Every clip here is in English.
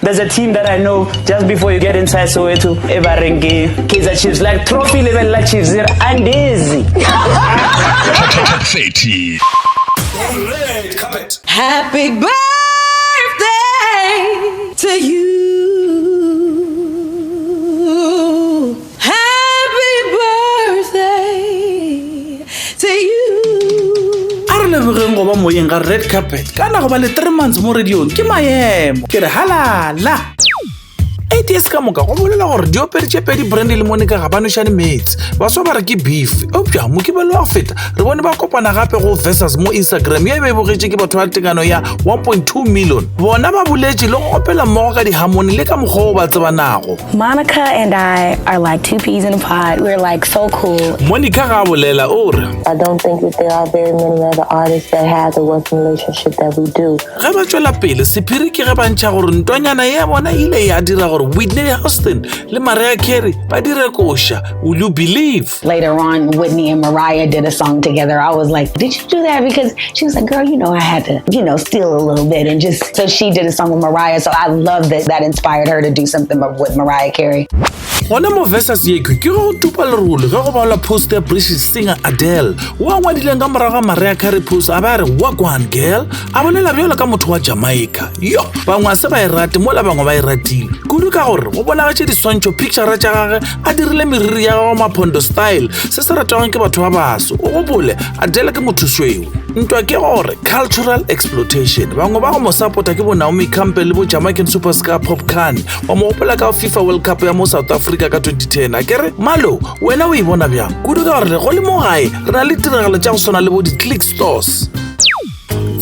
There's a team that I know just before you get inside Soweto, Ebarenke, Kaizer Chiefs, like trophy level like Chiefs, they're andezi. Happy birthday to you. Happy birthday to you. Le bogeng go ba moyeng ga red carpet kana go ba le 3 months mo radio ke maemo ke re halala 8 years ka moka go bolela gore di operetše pedi brand le monica ga banošane metsi ba so ba re ke beef opja mo ke ba lo feta re bone ba kopana gape go versus mo Instagram ya be bogetše ke batho ba tekano ya 1.2 million bona ba buletše le go opela mmogo ka di-harmony le ka mokgwa o ba tsebanago. Monica and I are like two peas in a pod. We're like so cool. Monica ga bolela o re I don't think that there are very many other artists that have the working relationship that we do. Ge ba tšwela pele sephiri ke ge ba ntšha gore ntwanyana ya bona ile ya dira gore Whitney Houston le Mariah Carey ba dire koša. Will you believe? Later on, Whitney and Mariah did a song together. I was like, did you do that? Because she was like, girl, you know, I had to, steal a little bit. And just, so she did a song with Mariah. So I love that inspired her to do something with Mariah Carey. Gona mo versus ye ke go tupa lerole ge go ba la post ya British singer Adele wa ngwadileng ka moraga Mariah Carey post a ba re walk one girl a bolela bjalo ka motho wa Jamaica yo bangwe se ba irate mo la bangwe ba iratile kudu ka gore go bona ga di swantšho picture tša gagwe a dirile meriri ya go Mapondo style se se ratwang ke batho ba baso o go bole Adele ke motho sweu ntwa ke gore cultural exploitation bangwe ba go mo supporta ke bo Naomi Campbell le bo Jamaican superstar Popcorn wa mo opela ka FIFA World Cup ya mo South Africa ka 2010 a kere malo wena o ibona bjang kudu ka gore go le mo gae re na le tiragalo tša go swana le bo di-click stores.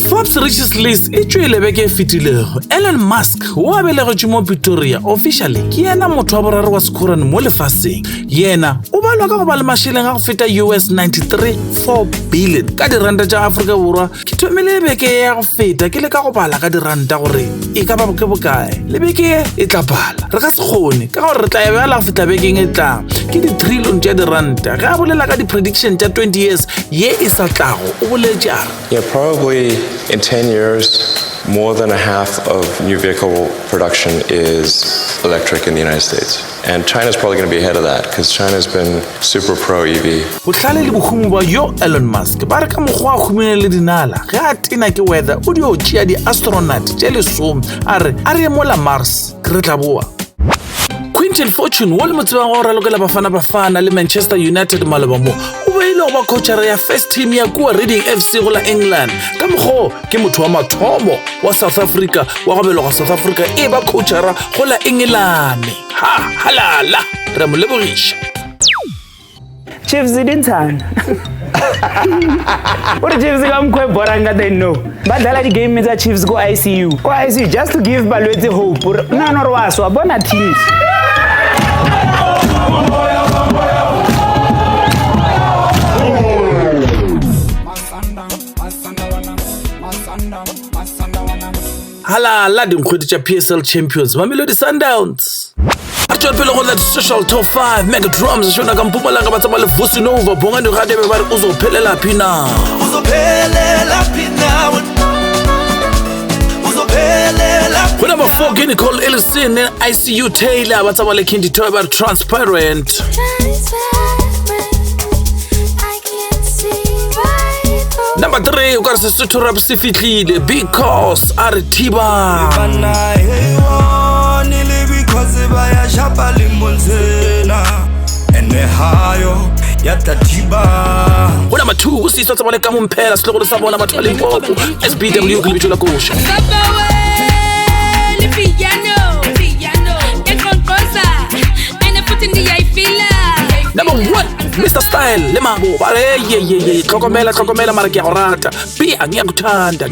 Forbes richest list e tšwele beke e fetilego Elon Musk o abelegetše mo Pretoria officially ke yena motho wa boraro wa sekhurane mo lefaseng yena o balwa ka go ba le mašheleng a go feta $93.4 billion ka diranta tša Afrika Borwa ke thomile beke ya go feta ke le ka go bala ka diranta gore e ka ba ke bokae le beke e tla bala re ka se kgone ka gore re tla ebela go feta bekeng e tlang ke di-trillion tša diranta ge a bolela ka di-prediction tša 20 years ye e sa tlago o boletše a Yeah, probably in 10 years, more than a half of new vehicle production is electric in the United States. And China's probably going to be ahead of that because China's been super pro EV. bohlale le bohumo ba yo Elon Musk ba re ka mokgwa a humile le dinala ge a tena ke weather o dio tšea di-astronaut tše lesome a re mola Mars ke re tla boa. Quinton Fortune wo le motsebang go ralokela bafana le Manchester United maloba mo o beile go ba coachara ya first team ya kua Reading FC go la England ka mokgwa ke motho wa mathomo wa South Africa wa go beloga South Africa e ba coachara go la England halala re mo lebogiša. Chiefs didn't turn. What the Chiefs come quite boring they know. But the game is a Chiefs go ICU. Go ICU just to give Balwezi hope. No, no, was so bona teams. Halala dinkgwedi tša PSL champions Mamelodi Sundowns a tšwa pele go la social top 5 mega drums šona ka Mpumalanga ba tsama le Vusinova bongane ga debe ba re o zo phelela phina go number 4 ke Nicole Ellison and ICU Taylor ba tsama le Candy Toy ba re transparent. Number 3 o ka re Sesotho rap se fitlhile because a re thiba go number 2 o se isa tsama le ka Momphela setlogolo sa bona batho ba Limpopo SBW ke lebitso la kosha. Number 1 Mr. Style le mabo ba re ye tlhokomela mara ke a go rata be a ngiyakuthanda